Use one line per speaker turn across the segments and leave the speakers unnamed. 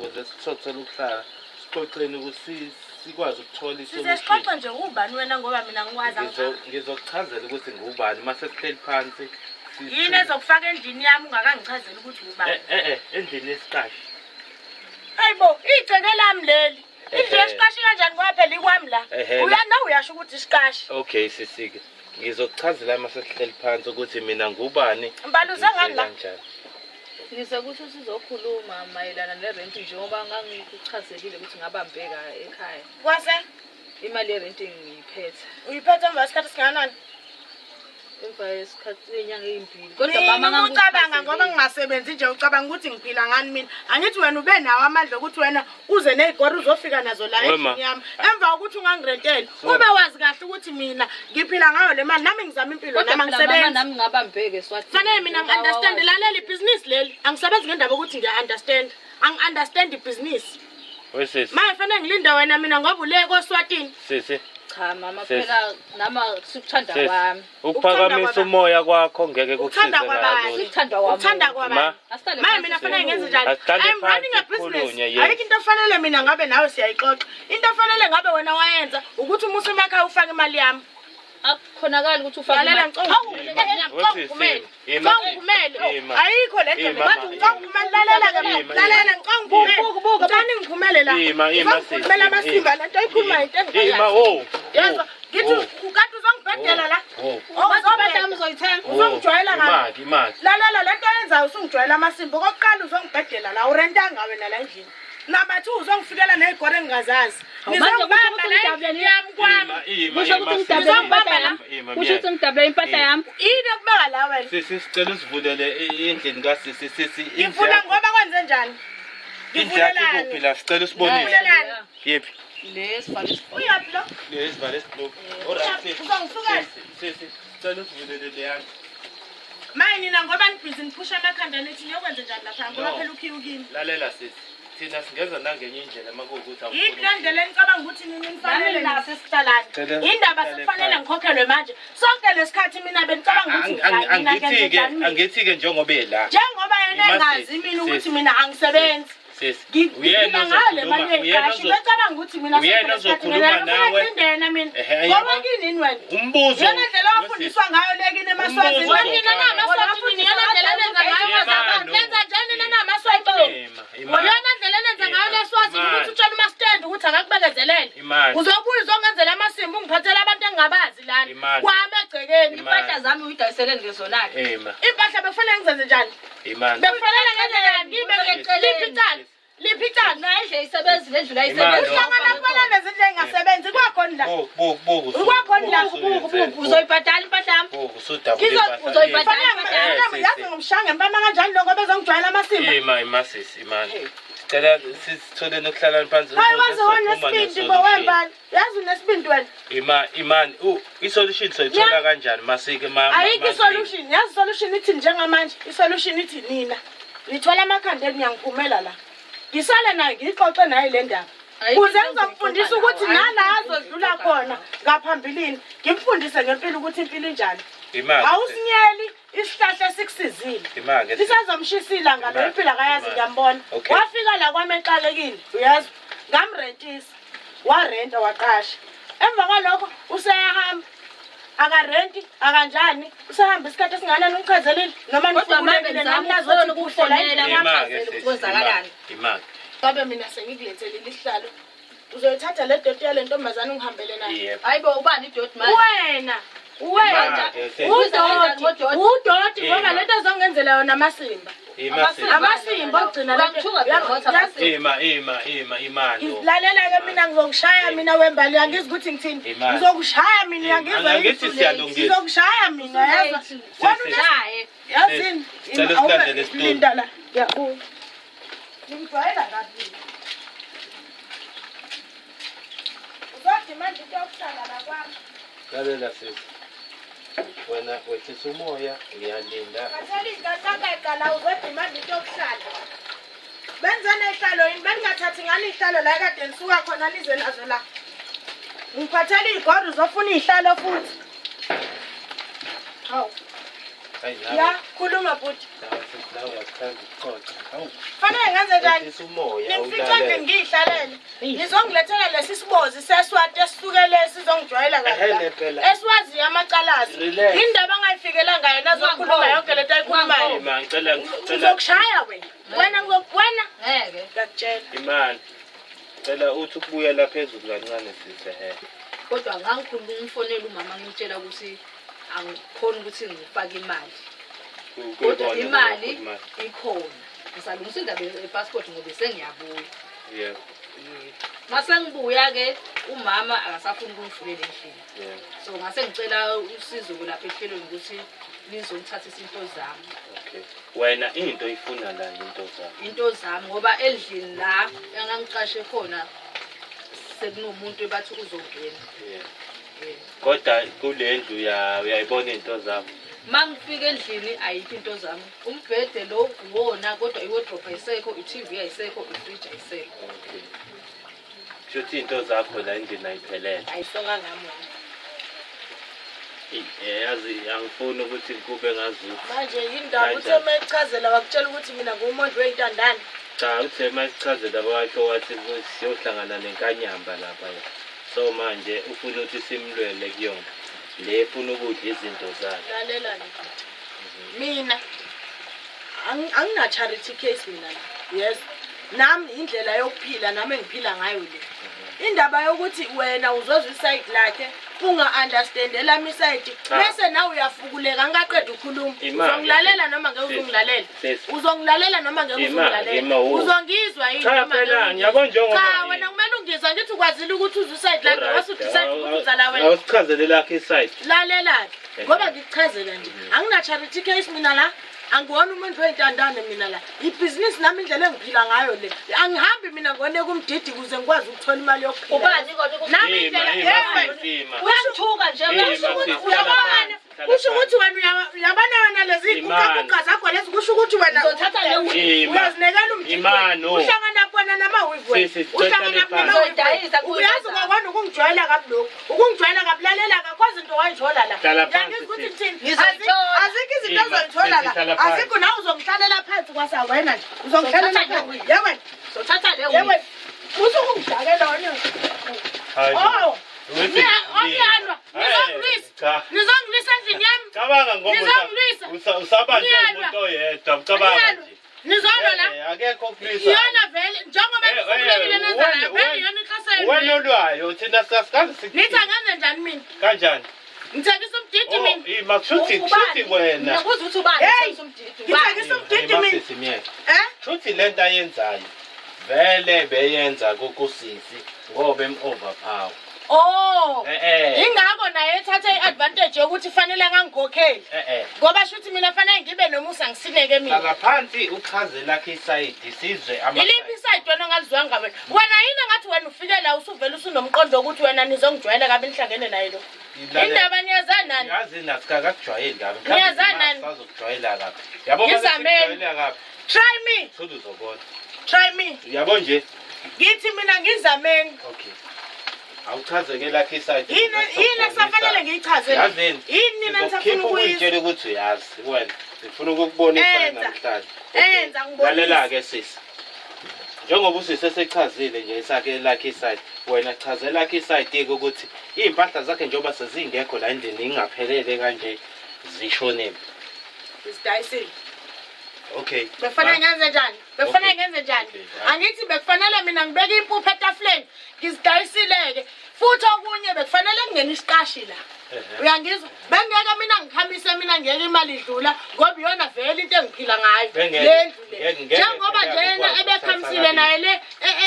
ukuze sithothele ukuhlala sixoxeni ukuthi sikwazi ukuthola
Size sixoxe nje ubani wena ngoba mina ngikwazi
ngizokuchazela ukuthi ngubani mase sihleli phansi.
Yini ezokufaka endlini yami ungakangichazeli ukuthi ubani?
Endlini yesiqashi.
Hayibo, igceke lami leli. Indlu yesiqashi kanjani ngoba phela ikwami la? Uyana uyasho ukuthi isiqashi.
Okay sisike. Ngizokuchazela mase sihleli phansi ukuthi mina ngubani.
Mbaluze ngani la?
Ngizokuthi sizokhuluma mayelana nerent njengoba ngangikuchazelile ukuthi ngabambeka ekhaya.
Kwase?
Imali yerent ngiyiphethe.
Uyiphethe emva isikhathi singanani?
Emva yesikhathi senyanga ezimbili.
Kodwa mama ngicabanga ngoba ngingasebenzi nje ucabanga ukuthi ngiphila ngani mina. Angithi wena ube nawo amandla ukuthi wena uze nezigoro uzofika nazo la endlini yami. Emva ukuthi ungangirentela. Ube wazi kahle ukuthi mina ngiphila ngayo le mali nami ngizama impilo nami ngisebenza.
Kodwa nami ngabambeke eswathi.
Fanele mina ngi-understand lalela ibhizinisi leli. Angisebenzi ngendaba ukuthi ngiya-understand. Angi-understand ibhizinisi.
Wesisi.
Manje fanele ngilinde wena mina ngoba ule koSwatini.
Sisi.
Cha mama phela nama sikuthanda kwami.
Ukuphakamisa umoya kwakho ngeke kukusize
kwabani? Uthanda kwabani? Manje mina fanele ngenze njani? I'm running a business. Ayikho into efanele mina ngabe nawe siyayixoxa. Into efanele ngabe wena wayenza ukuthi umusa emakhaya ufake imali yami.
Akukhonakala ukuthi ufake
imali. Ngicongumele. Ayikho le nto. Ngicongumele lalela ngicongumele. Ngicani ngiphumele la. Ngicongumele amasimba lento ayikhuluma into engiyazi. Yezwa ngithi ukade uzongibhedela la.
Uzobhedela uzoyithenga.
Uzongijwayela ngani? Lalela lento yenzayo usungijwayela amasimba. Okokuqala uzongibhedela la urentanga wena la endlini. Number 2 uzongifikela nezigore engingazazi. Ngizobamba la endlini yami kwami.
Kusho ukuthi ngidabule impahla yami. Kusho ukuthi ngidabule impahla yami.
Yini okubeka la wena?
Sisi sicela usivulele endlini kaSisi.
Ngifuna ngoba kwenze njani?
Ngivulelani kuphi la sicela usibonise. Yephi?
Lesivale.
Uyaphi lo?
Lesivale isiblock. Alright.
Uzongifukela.
Sisi sicela usivulele le yangi.
Manje nina ngoba nibhizi niphusha amakhanda nethi niyokwenza njani lapha ngoba phela ukhiyukini.
Lalela sisi. Thina singeza nangenye indlela makuwukuthi awufuni.
Yini ndlela nicabanga ukuthi nini nifanele nase sihlalane? Indaba sekufanele ngikhokhelwe manje. Sonke lesikhathi mina benicabanga ukuthi
angithi-ke njengoba ela.
Njengoba yena engazi mina ukuthi mina angisebenzi.
Uyena
becabanga ukuthi mina
uzokhuluma nawe.
Ngoba kini wena?
Umbuzo.
Yona ndlela wafundiswa ngayo lekini emaswazini. Wena namaswazini yona ndlela nenza ngayo nenza njani nina namaswazini? Wena ndlela nenza ngayo leswazini ukuthi utshela umastand ukuthi akakubekezelele. Uzobuya uzongenzela amasimba ungiphathela abantu engingabazi lana. Kwami egcekeni
Impahla zami uyidayisele ngezona.
Impahla bekufanele ngizenze njani? Bekufanele ngenze njani? Liphithana
nje isebenzi lendlu la isebenzi.
Uhlangana kubona nezinto engasebenzi kwakhona la. Kwakhona la
uzoyibhadala impahla yami. Uzoyibhadala impahla
yami. Yazi ngomshanga empama kanjani lokho bezongijwayela amasimba.
Imali. Sicela sithole nokuhlala phansi.
Hayi waze wanesibindi bowembani. Yazi unesibindi wena.
Imani isolution soyithola kanjani masike mama?
Ayikho isolution. Yazi isolution ithi njengamanje. Isolution ithi nina. Lithola amakhanda engiyangiphumela la. Ngisale naye ngixoxe naye le ndaba. Kuze ngizokufundisa ukuthi nala azodlula khona ngaphambilini. Ngimfundise ngempilo ukuthi impilo injani. Awusinyeli isihlahla sikusizile. Lisazomshisila ngalo impilo akayazi ngiyambona. Wafika la kwami eqalekile, uyazi? Ngamrentisa. Warenta waqasha. Emva kwalokho useyahamba. Akarenti akanjani usahamba isikhathi esinganani umchazelile noma
nifukulele nami nazothi ukufonela ngaphansi ukwenzakalani
imali
ngabe mina sengikulethele lihlalo uzoyithatha le doti yale ntombazana ungihambele nayo
hayibo ubani idoti manje
wena udoti ngoba lento azongenzela yona amasimba amasimba ogcina
imali
lalela ke mina ngizokushaya mina wembali angizi ukuthi ngithini ngizokushaya mina angizwe ngizokushaya mina yazi yazini linda la yabu ngijwayela kabi uzothi manje uyokuhlala la kwami
lalela sisi wena wehlisa umoya uyalinda
la uzothi manje uyokuhlala benzene ihlalo yini bengingathathi ngani ihlalo la kade nisuka khona lize nazo la ngiphathela igodo uzofuna ihlalo futhi hawu Ya, khuluma bhuti.
La uyakuthanda ukuxoxa. Hawu.
Fanele ngenze njani?
Umoya
Ngimfica ngihlalele. Ngizongilethela lesi sibozi seswati esisukele sizongijwayela kahle. Eswazi amacalazi. Indaba angayifikela ngayo nazokhuluma yonke lento ayikhulumayo.
Ngicela
Uzokushaya wena. Wena ngokubona?
Ngeke.
Ngiyakutshela.
Imani. Cela uthi ukubuyela phezulu kancane sise he.
Kodwa ngangikhuluma umfonela umama ngimtshela ukuthi angikhona ukuthi ngifake imali. Kodwa imali ikhona. Ngisalungisa indaba ye-passport ngoba sengiyabuya.
Yebo.
Mase ngibuya ke umama akasafuni ukungivulela endlini.
Yebo.
So ngase ngicela usizo lapha ehlelweni ukuthi nizongithatha izinto zami.
Okay. Wena into ifuna la into zami.
Into zami ngoba endlini la engangiqashe khona sekunomuntu ebathi uzongena.
Yebo. Kodwa kule ndlu uyayibona into zami.
Mangifika endlini ayikho into zami. Umbhede lo uwona kodwa iwardrobe ayisekho, iTV ayisekho, ifridge ayisekho.
Okay. Shuthi into zakho la endlini ayiphelele.
Ayisonga ngami.
Yazi angifuni ukuthi kube ngazuthi.
Manje indaba uthe mayichazela wakutshela ukuthi mina ngumuntu weyintandane.
Cha uthe mayichazela abakho wathi siyohlangana nenkanyamba lapha. So manje ufuna ukuthi simlwele kuyona. Le ufuna ukudla izinto zakhe.
Lalela nje. Mina angina charity case mina. Yes. Nami indlela yokuphila nami engiphila ngayo le. Indaba yokuthi wena uzozwa iside lakhe unga-understandela misayidi bese nawe uyafukuleka ngaqeda ukukhuluma uzongilalela noma ngeke uzongilalela uzongilalela noma ngeke uzongilalela uzongizwa yini
noma phela ngiyabona njengoba
cha wena kumele ungizwa ngithi ukwazile ukuthi uzwe iside lakhe wasuthi iside ukuza la wena
awusichazele lakhe iside
lalela ke ngoba ngikuchazela nje angina charity case mina la angiwona umuntu weyintandane mina la ibhizinisi nami indlela engiphila ngayo le angihambi mina ngone kumdidi kuze ngikwazi ukuthola imali yokuphila
Ubani kodwa
nami indlela
uyathuka nje
kusho ukuthi wena uyabona wena lezi kuqhabuqa zakho lezi kusho ukuthi wena
uzothatha le
uyazinekela umdidi uhlangana bona namawivu uhlangana
uzodayisa
uyazi ngokona ukungijwayela kabi lokho ukungijwayela kabi lalela kakho izinto wayithola la ngizikuthi thini azikho izinto ozozithola la azikho nawe uzongihlalela phansi kwasa wena nje uzongihlalela phansi yewena
uzothatha le
yewena usungidakela wena oh Ngiyalwa nizongilisa endlini yami
cabanga ngoba usaba nje umuntu oyedwa ucabanga nje
nizolwa la
akekho kulisa
iyona vele njengoba nifunekile nezala vele iyona ikhaseni
wena olwayo thina sasikazi
nithi angenze njani mina
kanjani
ngithekisa umdidi mina
makushuthi wena
ngiyakuza ukuthi ubani umdidi
ngithekisa umdidi mina
shuthi lento ayenzayo vele beyenza kokusisi ngoba em-overpower
oh ingakho naye ethatha iadvantage yokuthi fanele ngangikhokheli ngoba shuthi mina fanele ngibe nomusa ngisineke mina
ngaphansi uchaze lakhe iside sizwe
iliphi iside wena ongalizwanga wena yini ngathi wena ufike la usuvela usunomqondo ukuthi wena nizongijwayela kabi nihlangene naye lo indaba niyazana nani
yazi nathi kakujwayeli kabi
niyazana nani
sazokujwayela kabi yabo
ngizamela kabi try me
futhi uzobona
try me
yabo nje
ngithi mina ngizameni
okay awuchazeke lakhe iside
yini safanele ngiyichazele
yazini
yini mina ngisafuna
ukuyitshela ukuthi uyazi wena ngifuna ukukubonisa namhlanje
enza ngibonisa
lalela ke sisi njengoba usise sechazile nje isakhe lakhe iside wena chazela lakhe iside ukuthi impahla zakhe njengoba sezingekho la endlini ingaphelele kanje zishonele
isidayisile
okay
bekufanele ngenze njani bekufanele ngenze njani angithi bekufanele mina ngibeke impuphu etafuleni ngizidayisile-ke futhi okunye bekufanele kungena isiqashi la uyangizwa bengeke mina ngikhamise mina ngeke imali idlula ngoba iyona vele into engiphila ngayo le ndlu le njengoba njena ebekhamisile naye le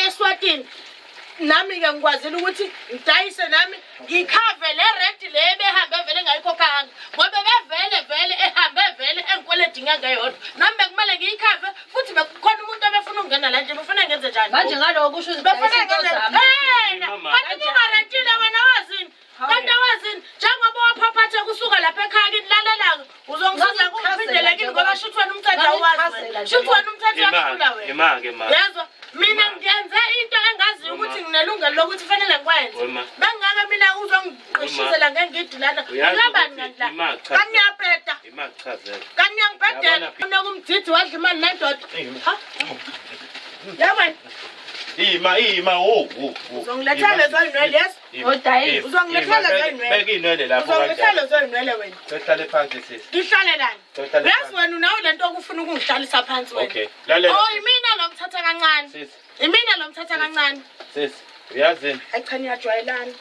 eSwatini nami-ke ngikwazile ukuthi ngidayise nami ngikhave le rent le ebehambe vele ngayikhokhanga ngoba bevele ehambe vele engikweledi inyanga eyodwa nami bekumele ngiyikhave futhi bekukhona umuntu obefuna ukungena la nje befuna ngenze njani
manje ngaloko kusho ukuthi befuna
ngenze kanti ungarentile wena wazini kanti awazini njengoba waphaphathe kusuka lapha ekhaya kini lalelaka uzongisiza kungiphindele kini ngoba shuthi wena umthetho awazi shuthi wena umthetho uyafunda wena yezwa mina ngiyenze into engaziyo ukuthi nginelungelo lokuthi fanele ngikwenze bengake mina uzongiqishisela ngengidi lana ngiyabani ngandla kaniyapeta
Makuchazela.
Kanti ngiyangibhedela unokumdidi wadla imali nendoda. Ha? Yabona?
Ima
Uzongilethela lezo zinwele yes?
Odayi.
Uzongilethela lezo zinwele.
Beka inwele lapho
Uzongilethela lezo zinwele wena.
Sohlale phansi sisi.
Ngihlale lana.
Sohlale
Yazi
phansi.
wena unawo lento okufuna ukungihlalisa phansi wena.
Okay. Lalela.
Oh imina lo mthatha kancane.
Sisi.
Imina lo mthatha kancane.
Sisi. Uyazini?
Hayi cha niyajwayelana.